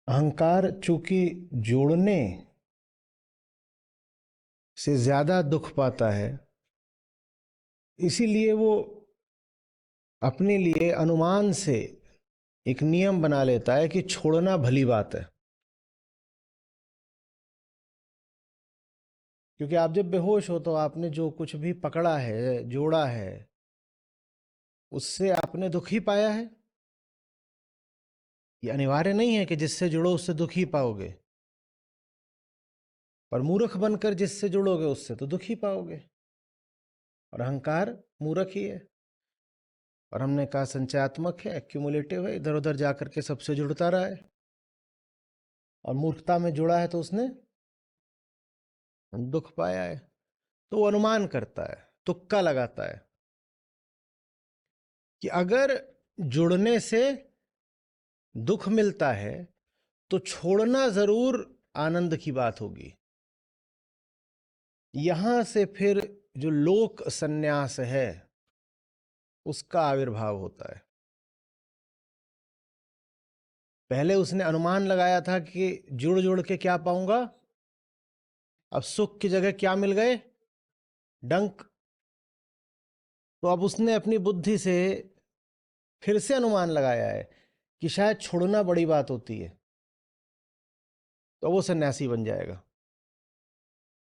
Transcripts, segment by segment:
अहंकार चूंकि जोड़ने से ज्यादा दुख पाता है, इसीलिए वो अपने लिए अनुमान से एक नियम बना लेता है कि छोड़ना भली बात है। क्योंकि आप जब बेहोश हो तो आपने जो कुछ भी पकड़ा है, जोड़ा है, उससे आपने दुख ही पाया है। ये अनिवार्य नहीं है कि जिससे जुड़ो उससे दुख ही पाओगे, पर मूर्ख बनकर जिससे जुड़ोगे उससे तो दुख ही पाओगे। और अहंकार मूर्ख ही है। और हमने कहा संचयात्मक है, एक्यूमुलेटिव है, इधर उधर जाकर के सबसे जुड़ता रहा है। और मूर्खता में जुड़ा है तो उसने दुख पाया है। तो वो अनुमान करता है, तुक्का लगाता है कि अगर जुड़ने से दुख मिलता है तो छोड़ना जरूर आनंद की बात होगी। यहां से फिर जो लोक संन्यास है उसका आविर्भाव होता है। पहले उसने अनुमान लगाया था कि जुड़ जुड़ के क्या पाऊंगा। अब सुख की जगह क्या मिल गए? डंक। तो अब उसने अपनी बुद्धि से फिर से अनुमान लगाया है कि शायद छोड़ना बड़ी बात होती है। तो वो सन्यासी बन जाएगा,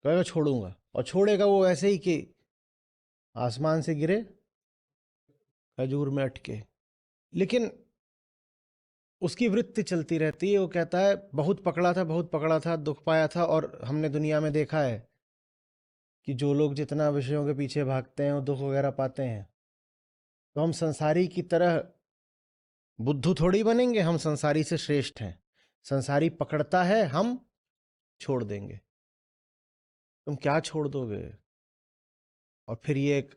कहेगा छोड़ूंगा। और छोड़ेगा वो ऐसे ही कि आसमान से गिरे खजूर में अटके। लेकिन उसकी वृत्ति चलती रहती है। वो कहता है बहुत पकड़ा था, बहुत पकड़ा था, दुख पाया था। और हमने दुनिया में देखा है कि जो लोग जितना विषयों के पीछे भागते हैं वो दुख वगैरह पाते हैं। तो हम संसारी की तरह बुद्धू थोड़ी बनेंगे। हम संसारी से श्रेष्ठ हैं। संसारी पकड़ता है, हम छोड़ देंगे। तुम क्या छोड़ दोगे? और फिर ये एक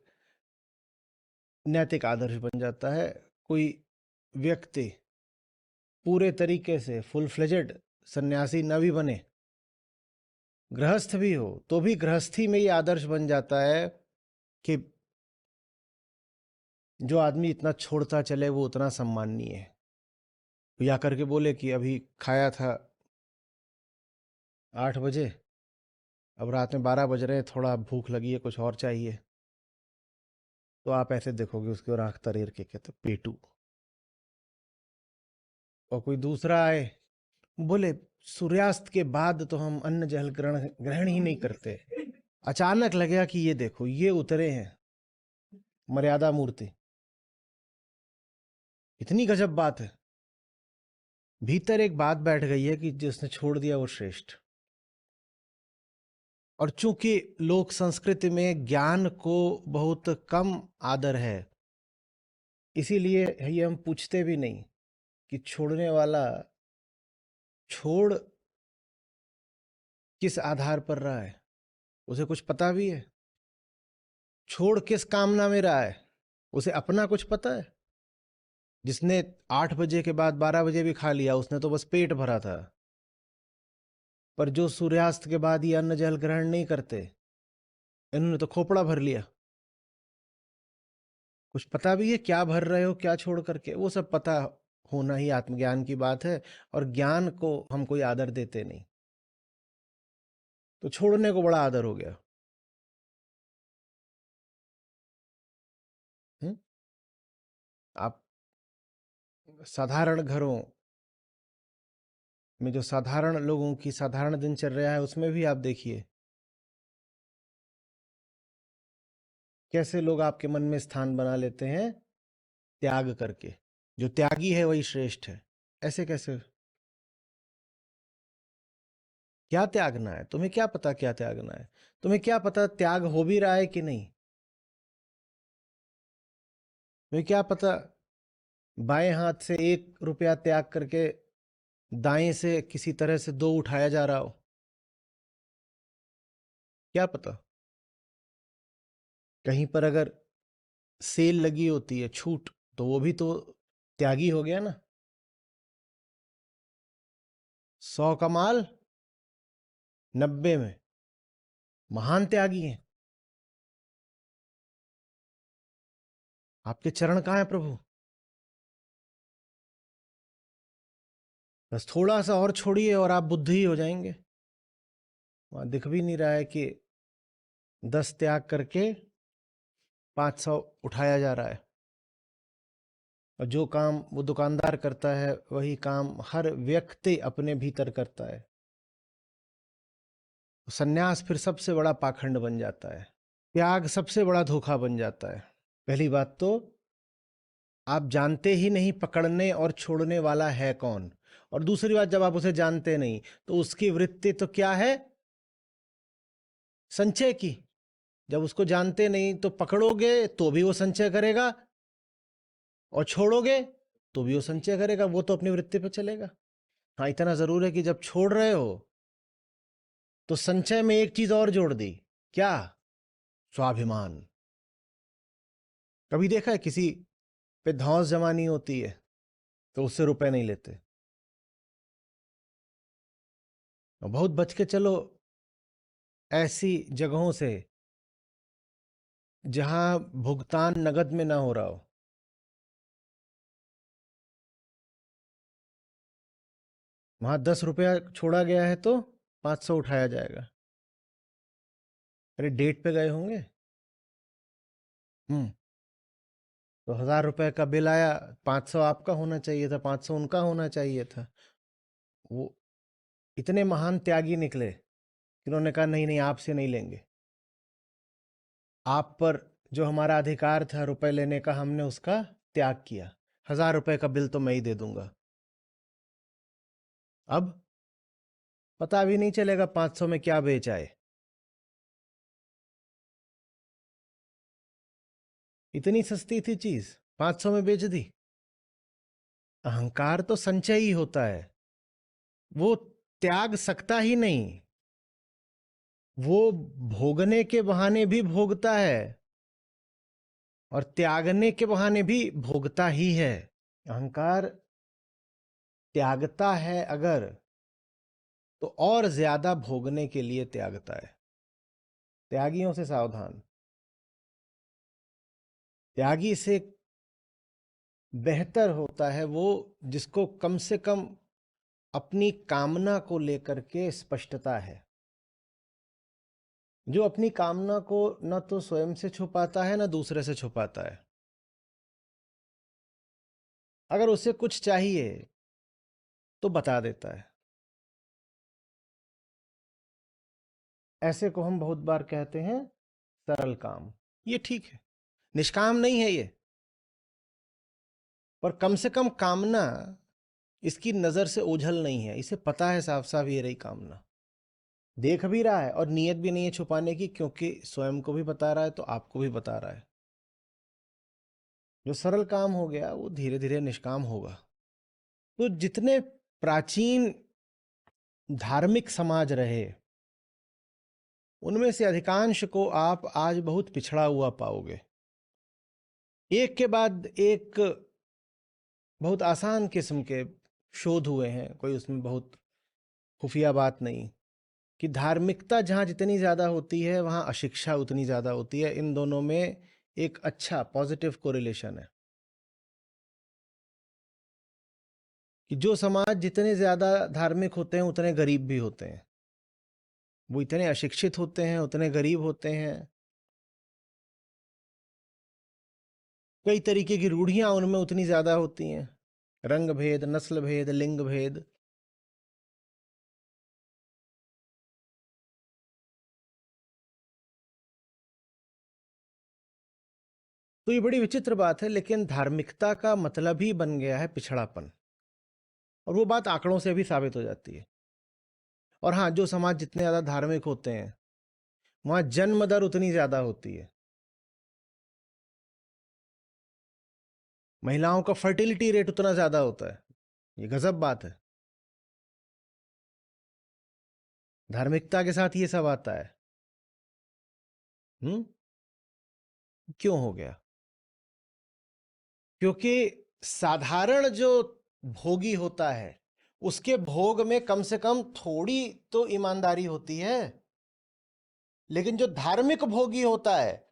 नैतिक आदर्श बन जाता है। कोई व्यक्ति पूरे तरीके से फुल फ्लेजेड सन्यासी न भी बने, गृहस्थ भी हो, तो भी गृहस्थी में ये आदर्श बन जाता है कि जो आदमी इतना छोड़ता चले वो उतना सम्माननीय है। या करके बोले कि अभी खाया था 8 बजे, अब रात में 12 बज रहे हैं, थोड़ा भूख लगी है, कुछ और चाहिए। तो आप ऐसे देखोगे उसकी ओर आंख तरेर के, कहते पेटू। और कोई दूसरा आए, बोले सूर्यास्त के बाद तो हम अन्न जल ग्रहण ग्रहण ही नहीं करते। अचानक लगेगा कि ये देखो ये उतरे हैं मर्यादा मूर्ति। इतनी गजब बात है। भीतर एक बात बैठ गई है कि जिसने छोड़ दिया वो श्रेष्ठ। और चूंकि लोक संस्कृति में ज्ञान को बहुत कम आदर है, इसीलिए ये हम पूछते भी नहीं कि छोड़ने वाला छोड़ किस आधार पर रहा है। उसे कुछ पता भी है? छोड़ किस कामना में रहा है? उसे अपना कुछ पता है? जिसने 8 बजे के बाद 12 बजे भी खा लिया उसने तो बस पेट भरा था। पर जो सूर्यास्त के बाद ये अन्न जल ग्रहण नहीं करते, इन्होंने तो खोपड़ा भर लिया। कुछ पता भी है क्या भर रहे हो, क्या छोड़ करके? वो सब पता होना ही आत्मज्ञान की बात है। और ज्ञान को हम कोई आदर देते नहीं। तो छोड़ने को बड़ा आदर हो गया। हुँ? आप साधारण घरों में जो साधारण लोगों की साधारण दिनचर्या है उसमें भी आप देखिए कैसे लोग आपके मन में स्थान बना लेते हैं त्याग करके। जो त्यागी है वही श्रेष्ठ है। ऐसे कैसे? क्या त्यागना है? तुम्हें क्या पता क्या त्यागना है? तुम्हें क्या पता त्याग हो भी रहा है कि नहीं? तुम्हें क्या पता बाएं हाथ से 1 रुपया त्याग करके दाएं से किसी तरह से 2 उठाया जा रहा हो? क्या पता? कहीं पर अगर सेल लगी होती है, छूट, तो वो भी तो त्यागी हो गया ना। 100 का माल 90 में, महान त्यागी हैं। आपके चरण कहाँ है प्रभु? बस थोड़ा सा और छोड़िए और आप बुद्ध ही हो जाएंगे। वहां दिख भी नहीं रहा है कि 10 त्याग करके 500 उठाया जा रहा है। और जो काम वो दुकानदार करता है वही काम हर व्यक्ति अपने भीतर करता है। सन्यास फिर सबसे बड़ा पाखंड बन जाता है, त्याग सबसे बड़ा धोखा बन जाता है। पहली बात तो आप जानते ही नहीं पकड़ने और छोड़ने वाला है कौन, और दूसरी बात जब आप उसे जानते नहीं तो उसकी वृत्ति तो क्या है, संचय की। जब उसको जानते नहीं तो पकड़ोगे तो भी वो संचय करेगा और छोड़ोगे तो भी वो संचय करेगा, वो तो अपनी वृत्ति पे चलेगा। हाँ, इतना जरूर है कि जब छोड़ रहे हो तो संचय में एक चीज और जोड़ दी, क्या, स्वाभिमान। कभी देखा है किसी पे धौंस जमानी होती है तो उससे रुपए नहीं लेते। और बहुत बच के चलो ऐसी जगहों से जहां भुगतान नगद में ना हो रहा हो। वहां 10 रुपया छोड़ा गया है तो 500 उठाया जाएगा। अरे डेट पे गए होंगे, तो 1000 रुपए का बिल आया, 500 आपका होना चाहिए था, 500 उनका होना चाहिए था। वो इतने महान त्यागी निकले कि उन्होंने कहा नहीं नहीं, आपसे नहीं लेंगे। आप पर जो हमारा अधिकार था रुपए लेने का, हमने उसका त्याग किया। 1000 रुपए का बिल तो मैं ही दे दूंगा। अब पता भी नहीं चलेगा 500 में क्या बेच आए। इतनी सस्ती थी चीज, 500 में बेच दी। अहंकार तो संचय ही होता है, वो त्याग सकता ही नहीं। वो भोगने के बहाने भी भोगता है और त्यागने के बहाने भी भोगता ही है। अहंकार त्यागता है अगर, तो और ज्यादा भोगने के लिए त्यागता है। त्यागियों से सावधान। त्यागी से बेहतर होता है वो जिसको कम से कम अपनी कामना को लेकर के स्पष्टता है, जो अपनी कामना को न तो स्वयं से छुपाता है न दूसरे से छुपाता है। अगर उसे कुछ चाहिए तो बता देता है। ऐसे को हम बहुत बार कहते हैं सरल काम। ये ठीक है, निष्काम नहीं है ये, पर कम से कम कामना इसकी नजर से ओझल नहीं है। इसे पता है साफ साफ ये रही कामना, देख भी रहा है और नीयत भी नहीं है छुपाने की, क्योंकि स्वयं को भी बता रहा है तो आपको भी बता रहा है। जो सरल काम हो गया वो धीरे धीरे निष्काम होगा। तो जितने प्राचीन धार्मिक समाज रहे उनमें से अधिकांश को आप आज बहुत पिछड़ा हुआ पाओगे। एक के बाद एक बहुत आसान किस्म के शोध हुए हैं, कोई उसमें बहुत खुफिया बात नहीं, कि धार्मिकता जहाँ जितनी ज़्यादा होती है वहाँ अशिक्षा उतनी ज़्यादा होती है। इन दोनों में एक अच्छा पॉजिटिव कोरिलेशन है कि जो समाज जितने ज़्यादा धार्मिक होते हैं उतने गरीब भी होते हैं। वो इतने अशिक्षित होते हैं उतने गरीब होते हैं। कई तरीके की रूढ़ियां उनमें उतनी ज़्यादा होती हैं, रंग भेद, नस्ल भेद, लिंग भेद। तो ये बड़ी विचित्र बात है, लेकिन धार्मिकता का मतलब ही बन गया है पिछड़ापन, और वो बात आंकड़ों से भी साबित हो जाती है। और हाँ, जो समाज जितने ज्यादा धार्मिक होते हैं वहां जन्म दर उतनी ज्यादा होती है। महिलाओं का फर्टिलिटी रेट उतना ज्यादा होता है। ये गजब बात है। धार्मिकता के साथ ये सब आता है। हम्म, क्यों हो गया? क्योंकि साधारण जो भोगी होता है उसके भोग में कम से कम थोड़ी तो ईमानदारी होती है, लेकिन जो धार्मिक भोगी होता है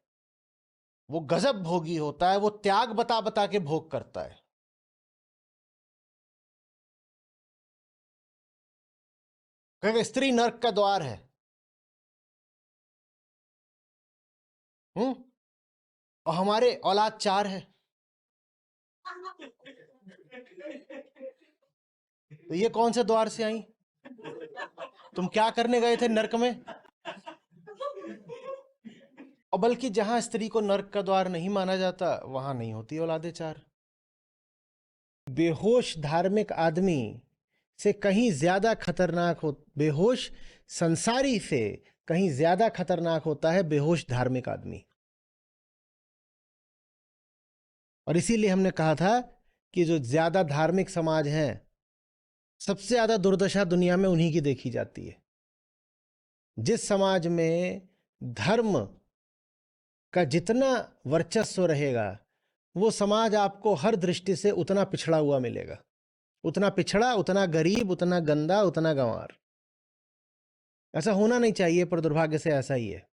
वो गजब भोगी होता है, वो त्याग बता बता के भोग करता है। कहेगा स्त्री नर्क का द्वार है। और हमारे औलाद 4 है, तो ये कौन से द्वार से आई? तुम क्या करने गए थे नर्क में? और बल्कि जहां स्त्री को नर्क का द्वार नहीं माना जाता वहां नहीं होती औलादे 4। बेहोश धार्मिक आदमी से कहीं ज्यादा खतरनाक हो, बेहोश संसारी से कहीं ज्यादा खतरनाक होता है बेहोश धार्मिक आदमी। और इसीलिए हमने कहा था कि जो ज्यादा धार्मिक समाज है, सबसे ज्यादा दुर्दशा दुनिया में उन्हीं की देखी जाती है। जिस समाज में धर्म का जितना वर्चस्व रहेगा, वो समाज आपको हर दृष्टि से उतना पिछड़ा हुआ मिलेगा, उतना पिछड़ा, उतना गरीब, उतना गंदा, उतना गंवार। ऐसा होना नहीं चाहिए, पर दुर्भाग्य से ऐसा ही है।